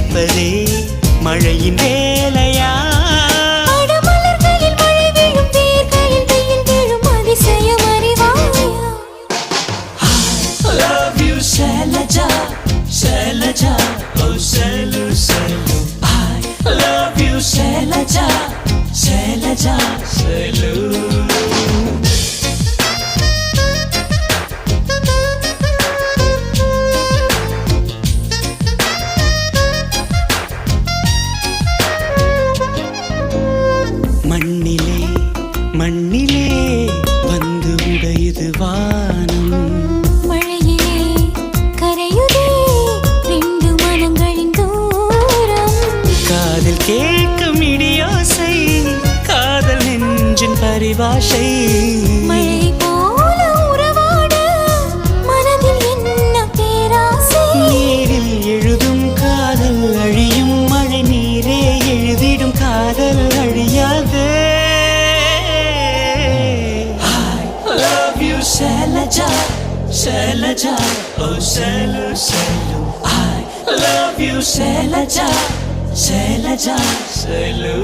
ரசிப்பதே மழையின் வேலையா? மலர்களில் மழை விழும், வேர்களில் வெயில் விழும், அதிசயம் அறிவாயா? I love you Shailaja, Shailaja, oh Shailu, Shailu. I love you Shailaja, Shailaja, Shailu. மண்ணிலே மண்ணிலே வந்து உடையுது வானம், மழையிலே கரையுதே ரெண்டு மனங்களின் தூரம். காதில் கேட்கும் இடியோசை, காதல் நெஞ்சின் பரிபாஷை. மழை போல உறவாட மனதில் என்ன பேராசை. நீரில் எழுதும் காதல் அழியும், மழை நீரே எழுதிடும் காதல் அழியாது. I love you Shailaja, Shailaja, oh Shailu, Shailu. I love you Shailaja, Shailaja, Shailu.